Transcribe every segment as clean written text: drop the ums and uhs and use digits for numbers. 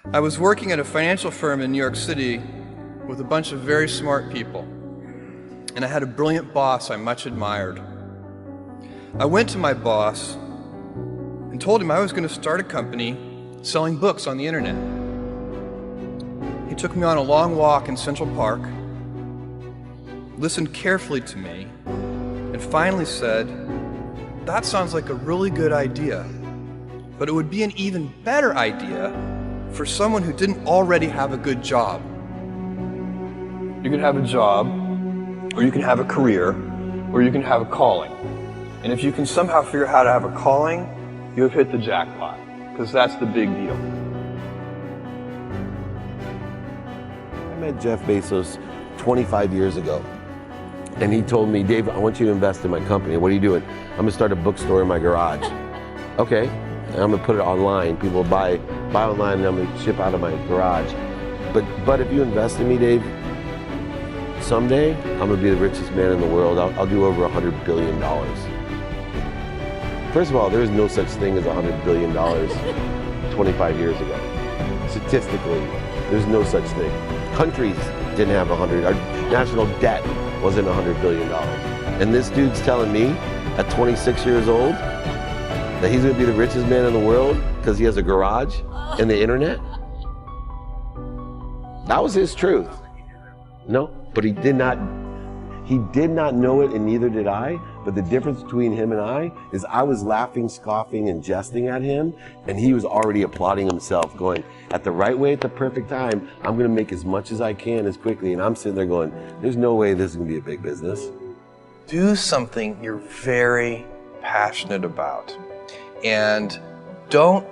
I was working at a financial firm in New York City with a bunch of very smart people, and I had a brilliant boss I much admired. I went to my boss and told him I was going to start a company selling books on the internet. He took me on a long walk in Central Park, listened carefully to me, and finally said, "That sounds like a really good idea, but it would be an even better idea for someone who didn't already have a good job. You can have a job, or you can have a career, or you can have a calling. And if you can somehow figure out how to have a calling, you have hit the jackpot, because that's the big deal." I met Jeff Bezos 25 years ago, and he told me, "Dave, I want you to invest in my company." "What are you doing?" "I'm going to start a bookstore in my garage." "Okay, and I'm going to put it online. People will buy online, and I'm going to ship out of my garage. But if you invest in me, Dave, someday I'm going to be the richest man in the world. I'll do over $100 billion. First of all, there is no such thing as $100 billion 25 years ago. Statistically, there's no such thing. Countries didn't have 100. Our national debt wasn't $100 billion. And this dude's telling me at 26 years old that he's going to be the richest man in the world because he has a garage and the internet? That was his truth. No, but he did not know it, and neither did I. But the difference between him and I is I was laughing, scoffing, and jesting at him, and he was already applauding himself, going, at the right way, at the perfect time, I'm going to make as much as I can as quickly. And I'm sitting there going, there's no way this is going to be a big business. Do something you're very passionate about, and don't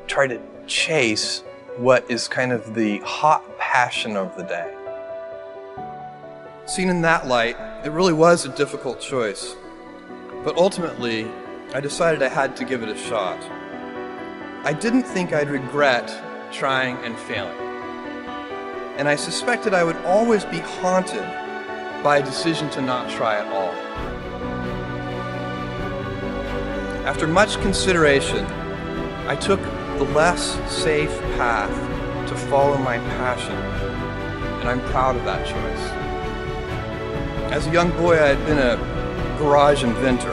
try to chase what is kind of the hot passion of the day. Seen in that light, it really was a difficult choice. But ultimately, I decided I had to give it a shot. I didn't think I'd regret trying and failing. And I suspected I would always be haunted by a decision to not try at all. After much consideration, I took the less safe path to follow my passion, and I'm proud of that choice. As a young boy, I had been a garage inventor.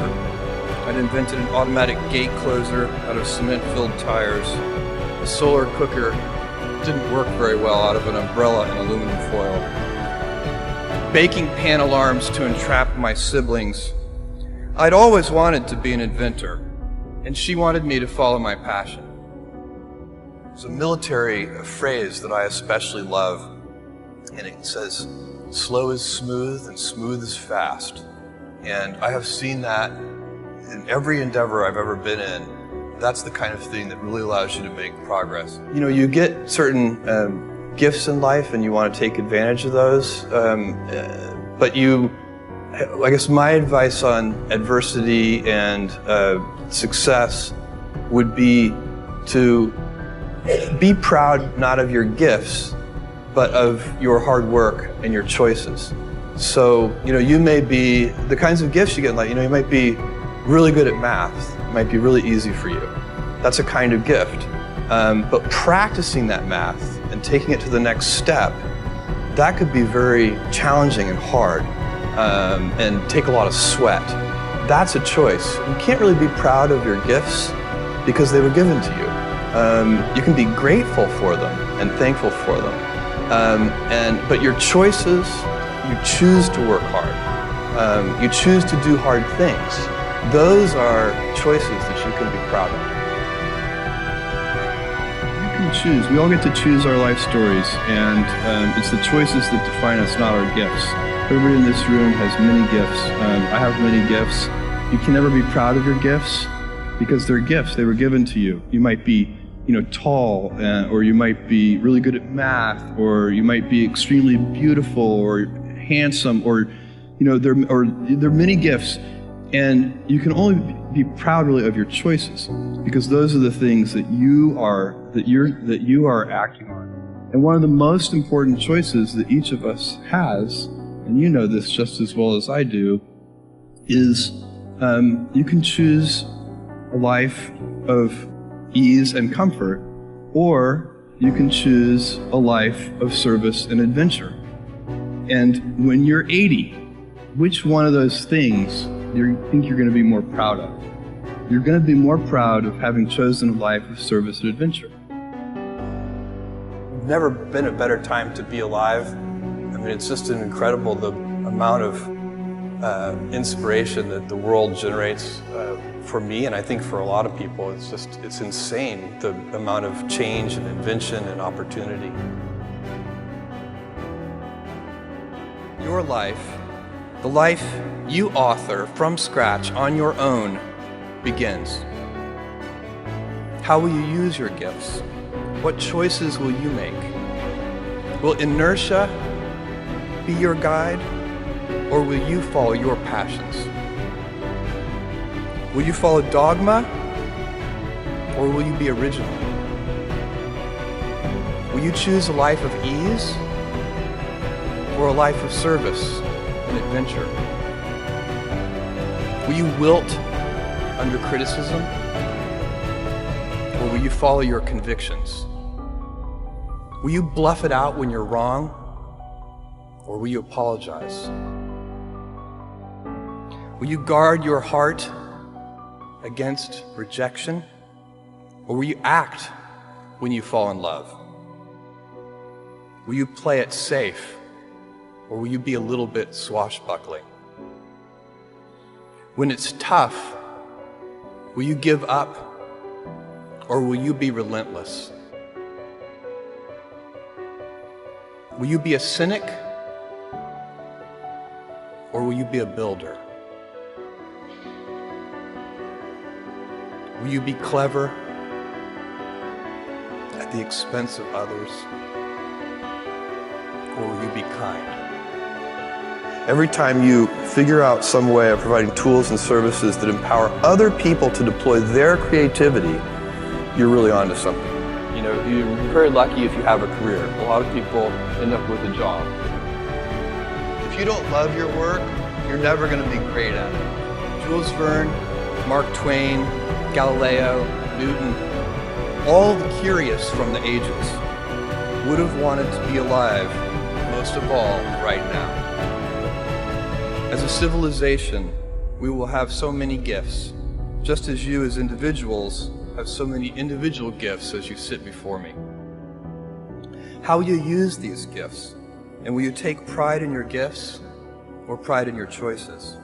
I'd invented an automatic gate closer out of cement-filled tires, a solar cooker didn't work very well out of an umbrella and aluminum foil, baking pan alarms to entrap my siblings. I'd always wanted to be an inventor, and she wanted me to follow my passion. There's a military phrase that I especially love, and it says, "Slow is smooth and smooth is fast." And I have seen that in every endeavor I've ever been in. That's the kind of thing that really allows you to make progress. You know, you get certain gifts in life and you want to take advantage of those, but I guess my advice on adversity and success would be to be proud not of your gifts, but of your hard work and your choices. So, you may be, the kinds of gifts you get in life, you might be really good at math. It might be really easy for you. That's a kind of gift. But practicing that math and taking it to the next step, that could be very challenging and hard and take a lot of sweat. That's a choice. You can't really be proud of your gifts because they were given to you. You can be grateful for them and thankful for them. But your choices, you choose to work hard. You choose to do hard things. Those are choices that you can be proud of. You can choose. We all get to choose our life stories, and it's the choices that define us, not our gifts. Everybody in this room has many gifts. I have many gifts. You can never be proud of your gifts because they're gifts. They were given to you. You might be tall, or you might be really good at math, or you might be extremely beautiful or handsome, or there are many gifts, and you can only be proud really of your choices because those are the things that you are acting on. And one of the most important choices that each of us has, and you know this just as well as I do, is you can choose a life of ease and comfort, or you can choose a life of service and adventure. And when you're 80, which one of those things do you think you're going to be more proud of? You're going to be more proud of having chosen a life of service and adventure. Never been a better time to be alive. I mean, it's just incredible the amount of inspiration that the world generates for me, and I think for a lot of people. It's insane, the amount of change and invention and opportunity. Your life, the life you author from scratch on your own, begins. How will you use your gifts? What choices will you make? Will inertia be your guide, or will you follow your passions? Will you follow dogma, or will you be original? Will you choose a life of ease, or a life of service and adventure? Will you wilt under criticism, or will you follow your convictions? Will you bluff it out when you're wrong, or will you apologize? Will you guard your heart against rejection, or will you act when you fall in love? Will you play it safe, or will you be a little bit swashbuckling? When it's tough, will you give up, or will you be relentless? Will you be a cynic, or will you be a builder? Will you be clever at the expense of others, or will you be kind? Every time you figure out some way of providing tools and services that empower other people to deploy their creativity, you're really onto something. You know, you're very lucky if you have a career. A lot of people end up with a job. If you don't love your work, you're never going to be great at it. Jules Verne, Mark Twain, Galileo, Newton, all the curious from the ages would have wanted to be alive, most of all, right now. As a civilization, we will have so many gifts, just as you as individuals have so many individual gifts as you sit before me. How will you use these gifts? And will you take pride in your gifts or pride in your choices?